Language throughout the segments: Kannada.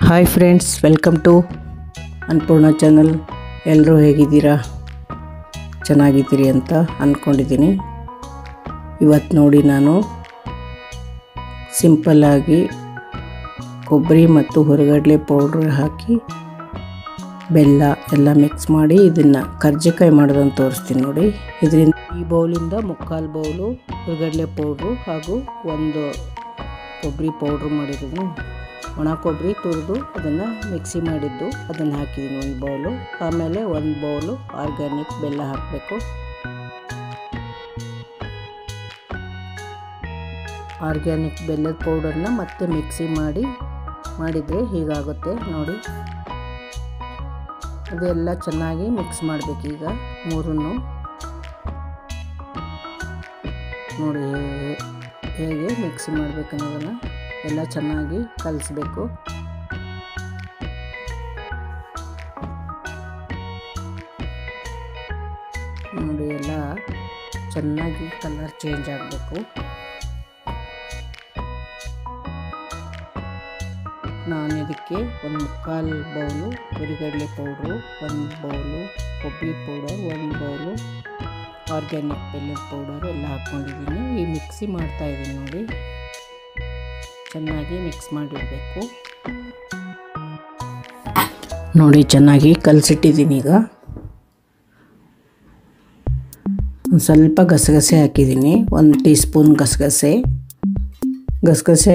Hi friends, welcome to Annapurna channel. ಎಲ್ಲರೂ ಹೇಗಿದ್ದೀರಾ? ಚೆನ್ನಾಗಿದ್ದೀರಿ ಅಂತ ಅಂದ್ಕೊಂಡಿದ್ದೀನಿ. ಇವತ್ತು ನೋಡಿ, ನಾನು ಸಿಂಪಲ್ಲಾಗಿ ಕೊಬ್ಬರಿ ಮತ್ತು ಹುರಿಗಡಲೆ ಪೌಡ್ರ್ ಹಾಕಿ ಬೆಲ್ಲ ಎಲ್ಲ ಮಿಕ್ಸ್ ಮಾಡಿ ಇದನ್ನು ಕರ್ಜಿಕಾಯಿ ಮಾಡೋದನ್ನು ತೋರಿಸ್ತೀನಿ ನೋಡಿ. ಇದರಿಂದ ಈ ಬೌಲಿಂದ 3/4 ಬೌಲು ಹುರಿಗಡಲೆ ಪೌಡ್ರು ಹಾಗೂ ಒಂದು ಕೊಬ್ಬರಿ ಪೌಡ್ರು ಮಾಡಿರೋದು, ಒಣ ಕೊಬ್ಬರಿ ತುರಿದು ಅದನ್ನು ಮಿಕ್ಸಿ ಮಾಡಿದ್ದು ಅದನ್ನು ಹಾಕಿದ್ದೀನಿ 1 ಬೌಲು. ಆಮೇಲೆ 1 ಬೌಲು ಆರ್ಗ್ಯಾನಿಕ್ ಬೆಲ್ಲ ಹಾಕಬೇಕು. ಆರ್ಗ್ಯಾನಿಕ್ ಬೆಲ್ಲದ ಪೌಡರ್ನ ಮತ್ತೆ ಮಿಕ್ಸಿ ಮಾಡಿದರೆ ಹೀಗಾಗುತ್ತೆ ನೋಡಿ. ಅದೆಲ್ಲ ಚೆನ್ನಾಗಿ ಮಿಕ್ಸ್ ಮಾಡಬೇಕು. ಈಗ ಮೂರನ್ನು ನೋಡಿ ಹೇಗೆ ಮಿಕ್ಸಿ ಮಾಡಬೇಕು ಅನ್ನೋದನ್ನು ಎಲ್ಲ ಚೆನ್ನಾಗಿ ಕಲಿಸ್ಬೇಕು. ನೋಡಿ, ಎಲ್ಲ ಚೆನ್ನಾಗಿ ಕಲರ್ ಚೇಂಜ್ ಆಗಬೇಕು. ನಾನು ಇದಕ್ಕೆ 1/4 ಬೌಲು ಹುರಿಗಡಲೆ ಪೌಡ್ರು, 1 ಬೌಲು ಕೊಬ್ಬರಿ ಪೌಡರ್, 1 ಬೌಲು ಆರ್ಗ್ಯಾನಿಕ್ ಬೆಲ್ಲದ ಪೌಡರ್ ಎಲ್ಲ ಹಾಕ್ಕೊಂಡಿದ್ದೀನಿ. ಈ ಮಿಕ್ಸಿ ಮಾಡ್ತಾಯಿದ್ದೀನಿ ನೋಡಿ. ಚೆನ್ನಾಗಿ ಮಿಕ್ಸ್ ಮಾಡಿಡಬೇಕು ನೋಡಿ. ಚೆನ್ನಾಗಿ ಕಲಸಿಟ್ಟಿದ್ದೀನಿ. ಈಗ ಒಂದು ಸ್ವಲ್ಪ ಗಸಗಸೆ ಹಾಕಿದ್ದೀನಿ, 1 ಟೀ ಸ್ಪೂನ್ ಗಸಗಸೆ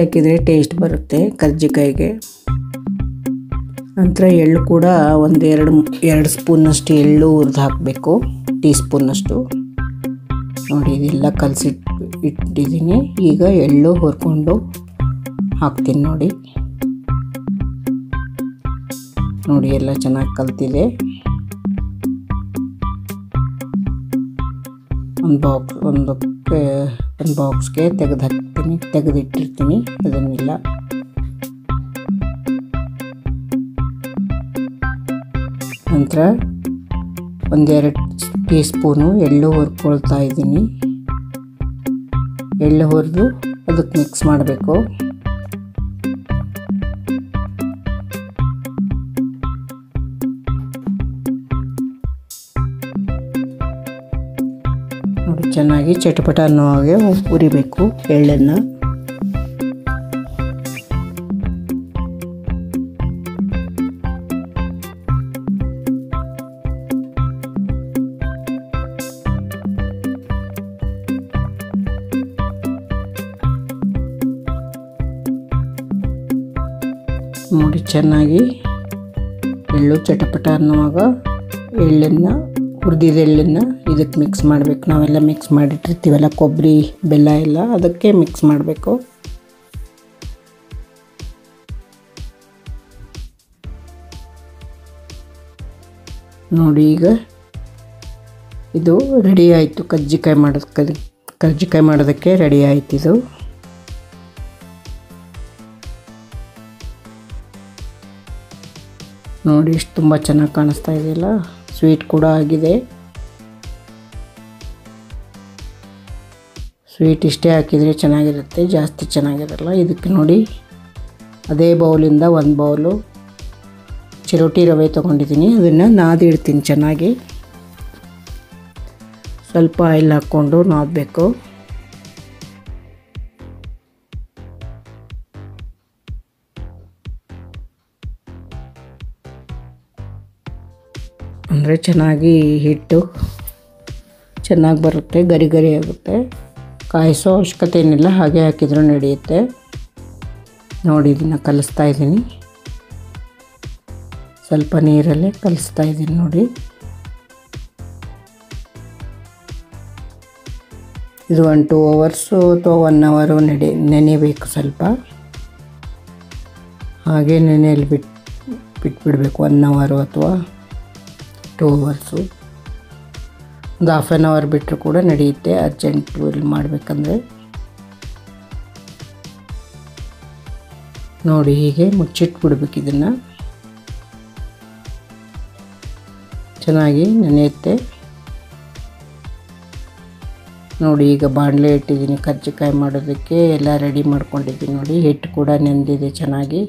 ಹಾಕಿದರೆ ಟೇಸ್ಟ್ ಬರುತ್ತೆ ಕರ್ಜಿಕಾಯಿಗೆ. ನಂತರ ಎಳ್ಳು ಕೂಡ ಒಂದು 2 ಸ್ಪೂನಷ್ಟು ಎಳ್ಳು ಹುರಿದು ಹಾಕಬೇಕು, ಟೀ ಸ್ಪೂನಷ್ಟು ನೋಡಿ. ಇದೆಲ್ಲ ಇಟ್ಟಿದ್ದೀನಿ. ಈಗ ಎಳ್ಳು ಹುರ್ಕೊಂಡು ಹಾಕ್ತೀನಿ ನೋಡಿ. ಎಲ್ಲ ಚೆನ್ನಾಗಿ ಕಲ್ತಿದೆ. ಒಂದು ಬಾಕ್ಸ್ಗೆ ತೆಗೆದಿಟ್ಟಿರ್ತೀನಿ ಅದನ್ನೆಲ್ಲ. ನಂತರ 1-2 ಟೀ ಸ್ಪೂನು ಎಳ್ಳು ಹುರ್ಕೊಳ್ತಾ ಇದ್ದೀನಿ. ಎಳ್ಳು ಹುರಿದು ಅದಕ್ಕೆ ಮಿಕ್ಸ್ ಮಾಡಬೇಕು. ನೋಡಿ, ಚೆನ್ನಾಗಿ ಚಟಪಟ ಅನ್ನೋ ಹಾಗೆ ಹುರಿಬೇಕು ಎಳ್ಳನ್ನು. ನೋಡಿ, ಚೆನ್ನಾಗಿ ಎಳ್ಳು ಚಟಪಟ ಅನ್ನುವಾಗ ಹುರಿದಿದ ಎಳ್ಳನ್ನು ಇದಕ್ಕೆ ಮಿಕ್ಸ್ ಮಾಡಬೇಕು. ನಾವೆಲ್ಲ ಮಿಕ್ಸ್ ಮಾಡಿಟ್ಟಿರ್ತೀವಲ್ಲ ಕೊಬ್ಬರಿ ಬೆಲ್ಲ ಎಲ್ಲ, ಅದಕ್ಕೆ ಮಿಕ್ಸ್ ಮಾಡಬೇಕು. ನೋಡಿ, ಈಗ ಇದು ರೆಡಿ ಆಯಿತು. ಕರ್ಜಿಕಾಯಿ ಮಾಡೋದಕ್ಕೆ ರೆಡಿ ಆಯಿತು ಇದು. ನೋಡಿ, ಇಷ್ಟು ತುಂಬ ಚೆನ್ನಾಗಿ ಕಾಣಿಸ್ತಾ ಇದೆಯಲ್ಲ. ಸ್ವೀಟ್ ಕೂಡ ಆಗಿದೆ. ಸ್ವೀಟ್ ಇಷ್ಟೇ ಹಾಕಿದರೆ ಚೆನ್ನಾಗಿರುತ್ತೆ, ಜಾಸ್ತಿ ಚೆನ್ನಾಗಿರಲ್ಲ. ಇದಕ್ಕೆ ನೋಡಿ, ಅದೇ ಬೌಲಿಂದ 1 ಬೌಲು ಚಿರೋಟಿ ರವೆ ತೊಗೊಂಡಿದ್ದೀನಿ. ಅದನ್ನು ನಾದಿಡ್ತೀನಿ ಚೆನ್ನಾಗಿ. ಸ್ವಲ್ಪ ಆಯಿಲ್ ಹಾಕ್ಕೊಂಡು ನಾದಬೇಕು. ಅಂದರೆ ಚೆನ್ನಾಗಿ ಹಿಟ್ಟು ಚೆನ್ನಾಗಿ ಬರುತ್ತೆ, ಗರಿ ಗರಿ ಆಗುತ್ತೆ. ಕಾಯಿಸೋ ಅವಶ್ಯಕತೆ ಏನಿಲ್ಲ, ಹಾಗೆ ಹಾಕಿದರೂ ನಡೆಯುತ್ತೆ. ನೋಡಿ, ಇದನ್ನು ಕಲಿಸ್ತಾ ಇದ್ದೀನಿ. ಸ್ವಲ್ಪ ನೀರಲ್ಲೇ ಕಲಿಸ್ತಾ ಇದ್ದೀನಿ ನೋಡಿ. ಇದು 2 ಅವರ್ಸು ಅಥವಾ 1 ಅವರು ನೆನೆಯಬೇಕು. ಸ್ವಲ್ಪ ಹಾಗೆ ನೆನೆಯಲ್ಲಿ ಬಿಟ್ಬಿಡಬೇಕು 1 ಅವರು ಅಥವಾ 2 ಅವರ್ಸು. ಒಂದು ½ ಆನ್ ಅವರ್ ಬಿಟ್ಟರು ಕೂಡ ನಡೆಯುತ್ತೆ, ಅರ್ಜೆಂಟು ಇಲ್ಲಿ ಮಾಡಬೇಕಂದ್ರೆ. ನೋಡಿ, ಹೀಗೆ ಮುಚ್ಚಿಟ್ಬಿಡ್ಬೇಕು. ಇದನ್ನು ಚೆನ್ನಾಗಿ ನೆನೆಯುತ್ತೆ ನೋಡಿ. ಈಗ ಬಾಣಲೆ ಇಟ್ಟಿದ್ದೀನಿ ಕರ್ಜಿಕಾಯಿ ಮಾಡೋದಕ್ಕೆ, ಎಲ್ಲ ರೆಡಿ ಮಾಡ್ಕೊಂಡಿದ್ದೀನಿ ನೋಡಿ. ಹಿಟ್ಟು ಕೂಡ ನೆಂದಿದೆ ಚೆನ್ನಾಗಿ.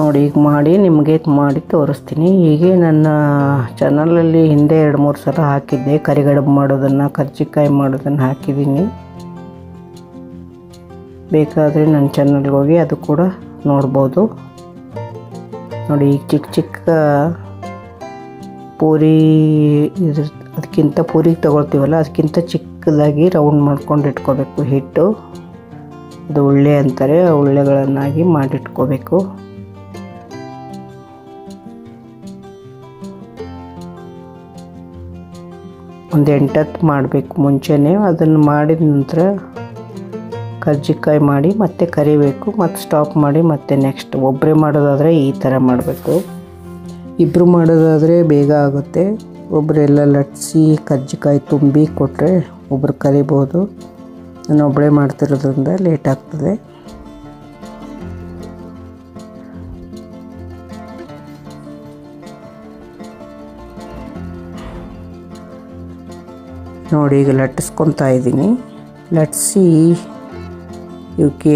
ನೋಡಿ ಈಗ ಮಾಡಿ ನಿಮಗೆ ಮಾಡಿ ತೋರಿಸ್ತೀನಿ. ಹೀಗೆ ನನ್ನ ಚಾನಲಲ್ಲಿ ಹಿಂದೆ 2-3 ಸಲ ಹಾಕಿದ್ದೆ. ಕರಿಗಡುಬು ಮಾಡೋದನ್ನು, ಕರ್ಜಿಕಾಯಿ ಮಾಡೋದನ್ನು ಹಾಕಿದ್ದೀನಿ. ಬೇಕಾದರೆ ನನ್ನ ಚಾನಲ್ಗೆ ಹೋಗಿ ಅದು ಕೂಡ ನೋಡ್ಬೋದು. ನೋಡಿ ಈಗ ಚಿಕ್ಕ ಚಿಕ್ಕ ಪೂರಿ ಅದಕ್ಕಿಂತ ಪೂರಿಗೆ ತಗೊಳ್ತೀವಲ್ಲ ಅದಕ್ಕಿಂತ ಚಿಕ್ಕದಾಗಿ ರೌಂಡ್ ಮಾಡ್ಕೊಂಡು ಇಟ್ಕೋಬೇಕು. ಹಿಟ್ಟು ಅದು ಉಳ್ಳೆ ಅಂತಾರೆ, ಆ ಉಳ್ಳೆಗಳನ್ನಾಗಿ ಮಾಡಿಟ್ಕೋಬೇಕು. ಒಂದು 8 ಮಾಡಬೇಕು ಮುಂಚೆನೇ. ಅದನ್ನು ಮಾಡಿದ ನಂತರ ಕರ್ಜಿಕಾಯಿ ಮಾಡಿ ಮತ್ತೆ ಕರಿಬೇಕು, ಮತ್ತು ಸ್ಟಾಪ್ ಮಾಡಿ ಮತ್ತೆ ನೆಕ್ಸ್ಟ್. ಒಬ್ಬರೇ ಮಾಡೋದಾದರೆ ಈ ಥರ ಮಾಡಬೇಕು. ಇಬ್ಬರು ಮಾಡೋದಾದರೆ ಬೇಗ ಆಗುತ್ತೆ. ಒಬ್ಬರೆಲ್ಲ ಲಟ್ಸಿ ಕರ್ಜಿಕಾಯಿ ತುಂಬಿ ಕೊಟ್ಟರೆ ಒಬ್ಬರು ಕರಿಬೋದು. ನಾನು ಒಬ್ಬಳೇ ಮಾಡ್ತಿರೋದ್ರಿಂದ ಲೇಟ್ ಆಗ್ತದೆ. ನೋಡಿ ಈಗ ಲಟ್ಟಿಸ್ಕೊತಾ ಇದ್ದೀನಿ. ಲಟ್ಟಿಸಿ ಇವಕ್ಕೆ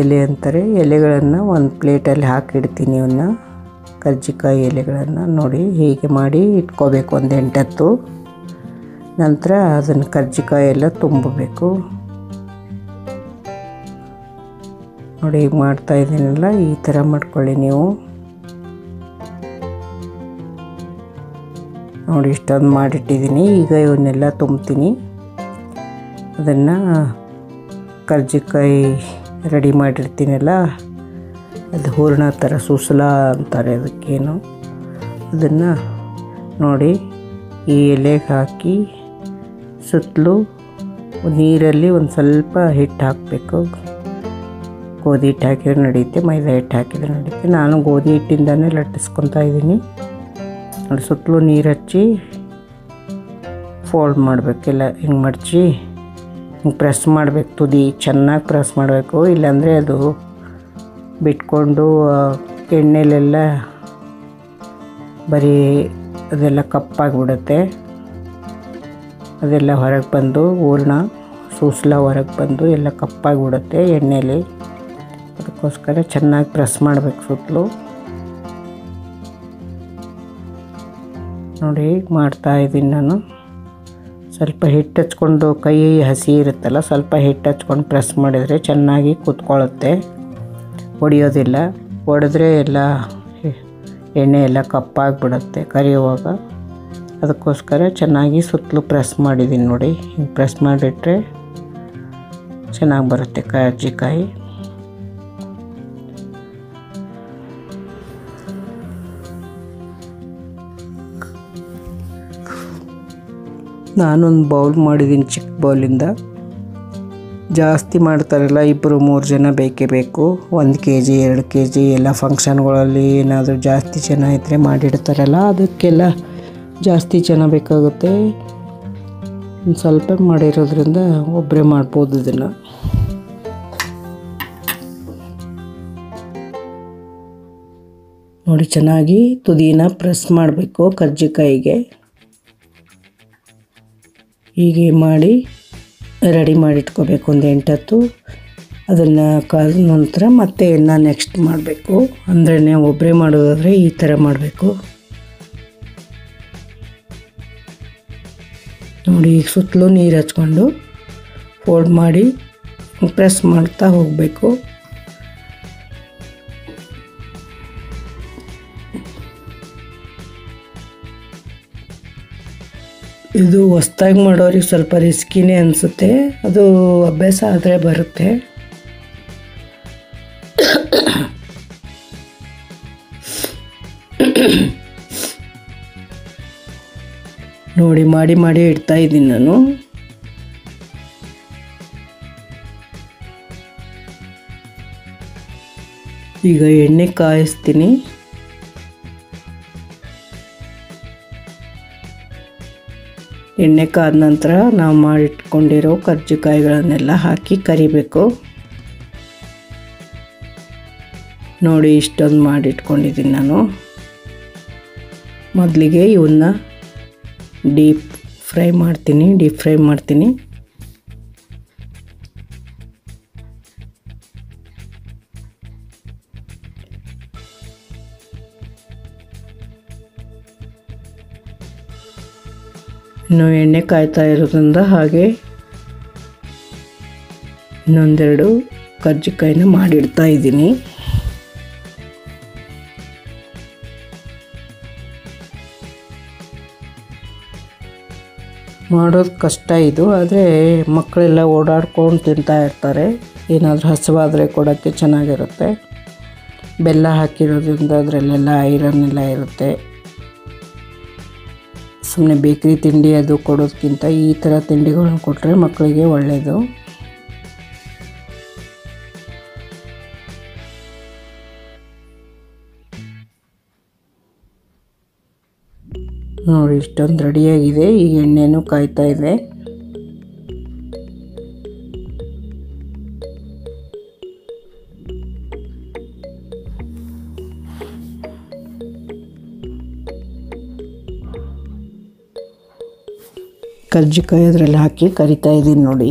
ಎಲೆ ಅಂತಾರೆ, ಎಲೆಗಳನ್ನು ಒಂದು ಪ್ಲೇಟಲ್ಲಿ ಹಾಕಿಡ್ತೀನಿ. ಇವನ್ನ ಕರ್ಜಿಕಾಯಿ ಎಲೆಗಳನ್ನು ನೋಡಿ ಹೀಗೆ ಮಾಡಿ ಇಟ್ಕೋಬೇಕು ಒಂದು 8. ನಂತರ ಅದನ್ನು ಕರ್ಜಿಕಾಯಿ ಎಲ್ಲ ತುಂಬಬೇಕು. ನೋಡಿ ಈಗ ಮಾಡ್ತಾ ಇದ್ದೀನಲ್ಲ, ಈ ಥರ ಮಾಡ್ಕೊಳ್ಳಿ ನೀವು. ನೋಡಿ ಇಷ್ಟೊಂದು ಮಾಡಿಟ್ಟಿದ್ದೀನಿ. ಈಗ ಇವನ್ನೆಲ್ಲ ತುಂಬ್ತೀನಿ. ಅದನ್ನು ಕರ್ಜಿಕಾಯಿ ರೆಡಿ ಮಾಡಿರ್ತೀನಲ್ಲ, ಅದು ಹೂರಣ ಥರ ಸೂಸಲ ಅಂತಾರೆ ಅದಕ್ಕೇನು. ಅದನ್ನು ನೋಡಿ ಈ ಎಲೆಗೆ ಹಾಕಿ ಸುತ್ತಲೂ ನೀರಲ್ಲಿ ಒಂದು ಸ್ವಲ್ಪ ಹಿಟ್ಟು ಹಾಕಬೇಕು. ಗೋಧಿ ಹಿಟ್ಟು ಹಾಕಿದ್ರೆ ನಡೆಯುತ್ತೆ, ಮೈದಾ ಹಿಟ್ಟು ಹಾಕಿದ್ರೆ ನಡೆಯುತ್ತೆ. ನಾನು ಗೋಧಿ ಹಿಟ್ಟಿಂದನೇ ಲಟ್ಟಿಸ್ಕೊತಾ ಇದ್ದೀನಿ. ನೋಡಿ ಸುತ್ತಲೂ ನೀರು ಹಚ್ಚಿ ಫೋಲ್ಡ್ ಮಾಡಬೇಕೆಲ್ಲ, ಹಿಂಗೆ ಮಡಚಿ ಹಿಂಗೆ ಪ್ರೆಸ್ ಮಾಡಬೇಕು. ತುದಿ ಚೆನ್ನಾಗಿ ಪ್ರೆಸ್ ಮಾಡಬೇಕು, ಇಲ್ಲಾಂದರೆ ಅದು ಬಿಟ್ಕೊಂಡು ಎಣ್ಣೆಲೆಲ್ಲ ಬರೀ ಅದೆಲ್ಲ ಕಪ್ಪಾಗಿಬಿಡುತ್ತೆ. ಅದೆಲ್ಲ ಹೊರಗೆ ಬಂದು ಹೂರಣ ಸೂಸಲ ಹೊರಗೆ ಬಂದು ಎಲ್ಲ ಕಪ್ಪಾಗಿಬಿಡುತ್ತೆ ಎಣ್ಣೆಲಿ. ಅದಕ್ಕೋಸ್ಕರ ಚೆನ್ನಾಗಿ ಪ್ರೆಸ್ ಮಾಡಬೇಕು ಸುತ್ತಲೂ. ನೋಡಿ ಮಾಡ್ತಾಯಿದ್ದೀನಿ ನಾನು. ಸ್ವಲ್ಪ ಹಿಟ್ಟು ಹಚ್ಕೊಂಡು, ಕೈ ಹಸಿ ಇರುತ್ತಲ್ಲ, ಸ್ವಲ್ಪ ಹಿಟ್ಟು ಹಚ್ಕೊಂಡು ಪ್ರೆಸ್ ಮಾಡಿದರೆ ಚೆನ್ನಾಗಿ ಕೂತ್ಕೊಳ್ಳುತ್ತೆ, ಒಡೆಯೋದಿಲ್ಲ. ಒಡೆದ್ರೆ ಎಲ್ಲ ಎಣ್ಣೆ ಎಲ್ಲ ಕಪ್ಪಾಗಿಬಿಡುತ್ತೆ ಕರಿಯುವಾಗ. ಅದಕ್ಕೋಸ್ಕರ ಚೆನ್ನಾಗಿ ಸುತ್ತಲೂ ಪ್ರೆಸ್ ಮಾಡಿದ್ದೀನಿ. ನೋಡಿ ಹಿಂಗೆ ಪ್ರೆಸ್ ಮಾಡಿಟ್ರೆ ಚೆನ್ನಾಗಿ ಬರುತ್ತೆ ಕರ್ಜಿಕಾಯಿ. ನಾನೊಂದು ಬೌಲ್ ಮಾಡಿದ್ದೀನಿ, ಚಿಕ್ಕ ಬೌಲಿಂದ. ಜಾಸ್ತಿ ಮಾಡ್ತಾರಲ್ಲ, 2-3 ಜನ ಬೇಕೇ ಬೇಕು. 1 kg 2 kg ಎಲ್ಲ ಫಂಕ್ಷನ್ಗಳಲ್ಲಿ ಏನಾದರೂ ಜಾಸ್ತಿ ಜನ ಇದ್ದರೆ ಮಾಡಿಡ್ತಾರಲ್ಲ, ಅದಕ್ಕೆಲ್ಲ ಜಾಸ್ತಿ ಜನ ಬೇಕಾಗುತ್ತೆ. ಸ್ವಲ್ಪ ಮಾಡಿರೋದ್ರಿಂದ ಒಬ್ಬರೇ ಮಾಡ್ಬೋದು ಇದನ್ನು. ನೋಡಿ ಚೆನ್ನಾಗಿ ತುದಿನ ಪ್ರೆಸ್ ಮಾಡಬೇಕು ಕರ್ಜಿಕಾಯಿಗೆ. ಹೀಗೆ ಮಾಡಿ ರೆಡಿ ಮಾಡಿಟ್ಕೋಬೇಕು ಒಂದು 8. ಅದನ್ನು ಕಾದ ನಂತರ ಮತ್ತೆ ಇನ್ನು ನೆಕ್ಸ್ಟ್ ಮಾಡಬೇಕು. ಅಂದರೆ ಒಬ್ಬರೇ ಮಾಡೋದಾದರೆ ಈ ಥರ ಮಾಡಬೇಕು. ನೋಡಿ ಈಗ ಸುತ್ತಲೂ ನೀರು ಹಚ್ಕೊಂಡು ಫೋಲ್ಡ್ ಮಾಡಿ ಪ್ರೆಸ್ ಮಾಡ್ತಾ ಹೋಗಬೇಕು. ಇದು ಹೊಸ್ದಾಗಿ ಮಾಡೋರಿಗೆ ಸ್ವಲ್ಪ ರಿಸ್ಕಿನೇ ಅನಿಸುತ್ತೆ, ಅದು ಅಭ್ಯಾಸ ಆದರೆ ಬರುತ್ತೆ. ನೋಡಿ ಮಾಡಿ ಮಾಡಿ ಇಡ್ತಾ ಇದ್ದೀನಿ ನಾನು. ಈಗ ಎಣ್ಣೆ ಕಾಯಿಸ್ತೀನಿ. ಎಣ್ಣೆ ಕಾದ ನಂತರ ನಾವು ಮಾಡಿಟ್ಕೊಂಡಿರೋ ಕರ್ಜಿಕಾಯಿಗಳನ್ನೆಲ್ಲ ಹಾಕಿ ಕರಿಬೇಕು. ನೋಡಿ ಇಷ್ಟೊಂದು ಮಾಡಿಟ್ಕೊಂಡಿದ್ದೀನಿ ನಾನು. ಮೊದಲಿಗೆ ಇವನ್ನ ಡೀಪ್ ಫ್ರೈ ಮಾಡ್ತೀನಿ. ಇನ್ನು ಎಣ್ಣೆ ಕಾಯ್ತಾ ಇರೋದ್ರಿಂದ ಹಾಗೆ ಇನ್ನೊಂದೆರಡು ಕರ್ಜಿಕಾಯಿನ ಮಾಡಿಡ್ತಾ ಇದ್ದೀನಿ. ಮಾಡೋದು ಕಷ್ಟ ಇದು, ಆದರೆ ಮಕ್ಕಳೆಲ್ಲ ಓಡಾಡ್ಕೊಂಡು ತಿಂತಾ ಇರ್ತಾರೆ. ಏನಾದರೂ ಹಸಿವಾದರೆ ಕೊಡೋಕ್ಕೆ ಚೆನ್ನಾಗಿರುತ್ತೆ. ಬೆಲ್ಲ ಹಾಕಿರೋದ್ರಿಂದ ಅದರಲ್ಲೆಲ್ಲ ಐರನ್ ಎಲ್ಲ ಇರುತ್ತೆ. ಸುಮ್ಮನೆ ಬೇಕ್ರಿ ತಿಂಡಿ ಅದು ಕೊಡೋದಕ್ಕಿಂತ ಈ ಥರ ತಿಂಡಿಗಳನ್ನ ಕೊಟ್ಟರೆ ಮಕ್ಕಳಿಗೆ ಒಳ್ಳೆಯದು. ನೋಡಿ ಇಷ್ಟೊಂದು ರೆಡಿಯಾಗಿದೆ. ಈಗ ಎಣ್ಣೆನೂ ಕಾಯ್ತಾ ಇದೆ. ಕರ್ಜಿಕಾಯಿ ಅದರಲ್ಲಿ ಹಾಕಿ ಕರಿತಾ ಇದ್ದೀನಿ ನೋಡಿ.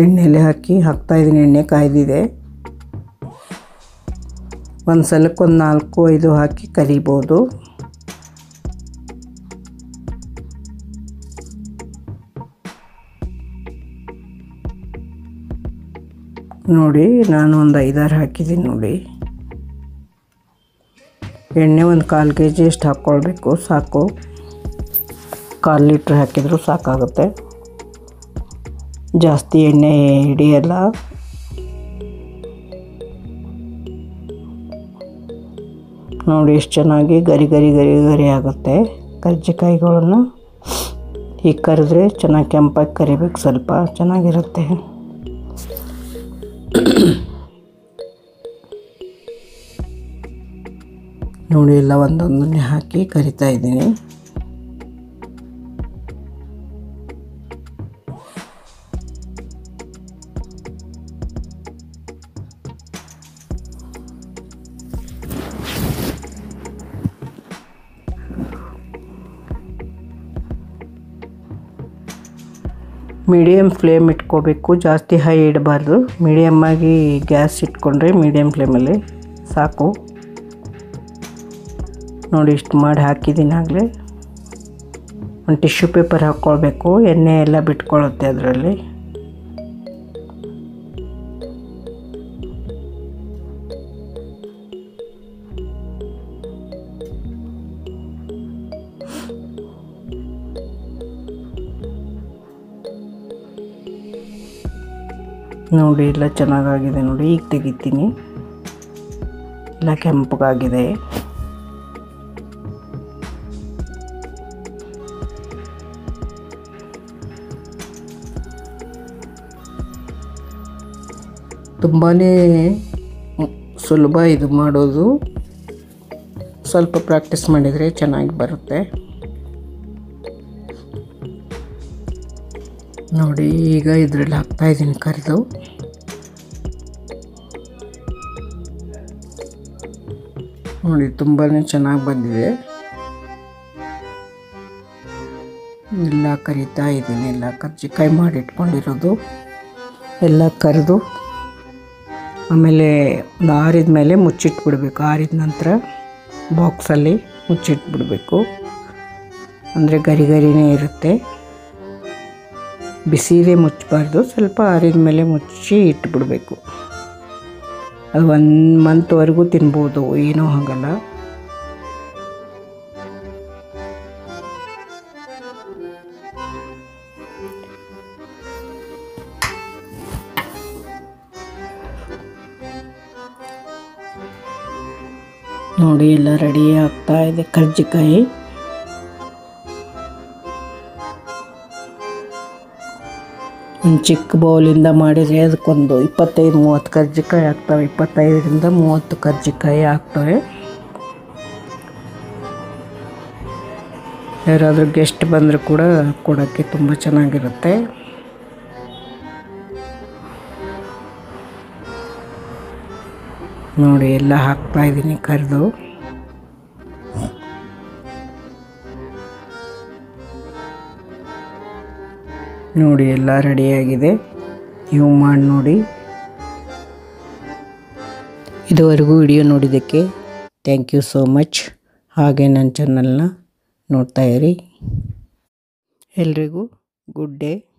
ಎಣ್ಣೆಲೆ ಹಾಕ್ತಾಯಿದ್ದೀನಿ. ಎಣ್ಣೆ ಕಾಯ್ದಿದೆ. ಒಂದು ಸಲಕ್ಕೆ ಒಂದು 4-5 ಹಾಕಿ ಕರಿಬೋದು. ನೋಡಿ ನಾನು ಒಂದು 5-6 ಹಾಕಿದ್ದೀನಿ ನೋಡಿ. ಎಣ್ಣೆ ಒಂದು 1/4 kg ಅಷ್ಟು ಹಾಕ್ಕೊಳ್ಬೇಕು, ಸಾಕು. 1/4 ಲೀಟ್ರ್ ಹಾಕಿದರೂ ಸಾಕಾಗುತ್ತೆ. ಜಾಸ್ತಿ ಎಣ್ಣೆ ಹಿಡಿಯಲ್ಲ. ನೋಡಿ ಎಷ್ಟು ಚೆನ್ನಾಗಿ ಗರಿ ಗರಿ ಗರಿ ಗರಿ ಆಗುತ್ತೆ. ಕರ್ಜಿಕಾಯಿಗಳನ್ನು ಹೀಗೆ ಕರೆದ್ರೆ ಚೆನ್ನಾಗಿ ಕೆಂಪಾಗಿ ಕರಿಬೇಕು, ಸ್ವಲ್ಪ ಚೆನ್ನಾಗಿರುತ್ತೆ. ನೋಡಿ ಎಲ್ಲ ಒಂದೊಂದನ್ನೇ ಹಾಕಿ ಕರಿತಾ ಇದ್ದೀನಿ. ಮೀಡಿಯಮ್ ಫ್ಲೇಮ್ ಇಟ್ಕೋಬೇಕು, ಜಾಸ್ತಿ ಹೈ ಇಡಬಾರ್ದು. ಮೀಡಿಯಮ್ಮಾಗಿ ಗ್ಯಾಸ್ ಇಟ್ಕೊಂಡ್ರೆ ಮೀಡಿಯಮ್ ಫ್ಲೇಮಲ್ಲಿ ಸಾಕು. ನೋಡಿ ಇಷ್ಟು ಮಾಡಿ ಹಾಕಿದ್ದೀನಿ ಆಗಲೇ. ಒಂದು ಟಿಶ್ಯೂ ಪೇಪರ್ ಹಾಕ್ಕೊಳ್ಬೇಕು, ಎಣ್ಣೆ ಎಲ್ಲ ಬಿಟ್ಕೊಳ್ಳುತ್ತೆ ಅದರಲ್ಲಿ. ನೋಡಿ ಎಲ್ಲ ಚೆನ್ನಾಗಾಗಿದೆ ನೋಡಿ. ಈಗ ತೆಗಿತೀನಿ. ಎಲ್ಲ ಕೆಂಪಗಾಗಿದೆ. ತುಂಬಾ ಸುಲಭ ಇದು ಮಾಡೋದು. ಸ್ವಲ್ಪ ಪ್ರಾಕ್ಟೀಸ್ ಮಾಡಿದರೆ ಚೆನ್ನಾಗಿ ಬರುತ್ತೆ. ನೋಡಿ ಈಗ ಇದರಲ್ಲಿ ಹಾಕ್ತಾಯಿದ್ದೀನಿ ಕರಿದು. ನೋಡಿ ತುಂಬಾ ಚೆನ್ನಾಗಿ ಬಂದಿದೆ. ಎಲ್ಲ ಕರಿತಾ ಇದ್ದೀನಿ. ಎಲ್ಲ ಕರ್ಜಿಕಾಯಿ ಮಾಡಿಟ್ಕೊಂಡಿರೋದು ಎಲ್ಲ ಕರೆದು ಆಮೇಲೆ ಆರಿದ ಮೇಲೆ ಮುಚ್ಚಿಟ್ಬಿಡ್ಬೇಕು. ಆರಿದ ನಂತರ ಬಾಕ್ಸಲ್ಲಿ ಮುಚ್ಚಿಟ್ಬಿಡ್ಬೇಕು, ಅಂದರೆ ಗರಿ ಗರಿನೇ ಇರುತ್ತೆ. ಬಿಸಿಲೇ ಮುಚ್ಚಬಾರ್ದು, ಸ್ವಲ್ಪ ಆರಿದ ಮೇಲೆ ಮುಚ್ಚಿ ಇಟ್ಬಿಡಬೇಕು. ಅದು 1 ಮಂತ್ವರೆಗೂ ತಿನ್ಬೋದು, ಏನೂ ಆಗಲ್ಲ. ನೋಡಿ ಎಲ್ಲ ರೆಡಿ ಆಗ್ತಾ ಇದೆ ಕರ್ಜಿಕಾಯಿ. ಒಂದು ಚಿಕ್ಕ ಬೌಲಿಂದ ಮಾಡಿದರೆ ಅದಕ್ಕೊಂದು 25-30 ಕರ್ಜಿಕಾಯಿ ಆಗ್ತವೆ. 25-30 ಕರ್ಜಿಕಾಯಿ ಆಗ್ತವೆ. ಯಾರಾದರೂ ಗೆಸ್ಟ್ ಬಂದರೂ ಕೂಡ ಕೊಡೋಕ್ಕೆ ತುಂಬ ಚೆನ್ನಾಗಿರುತ್ತೆ. ನೋಡಿ ಎಲ್ಲ ಹಾಕ್ತಾಯಿದ್ದೀನಿ ಕರೆದು. ನೋಡಿ ಎಲ್ಲ ರೆಡಿಯಾಗಿದೆ. ನೀವು ಮಾಡಿ ನೋಡಿ. ಇದುವರೆಗೂ ವಿಡಿಯೋ ನೋಡಿದ್ದಕ್ಕೆ ಥ್ಯಾಂಕ್ ಯು ಸೋ ಮಚ್. ಹಾಗೆ ನನ್ನ ಚಾನಲ್ನ ನೋಡ್ತಾ ಇರಿ. ಎಲ್ರಿಗೂ ಗುಡ್ ಡೇ.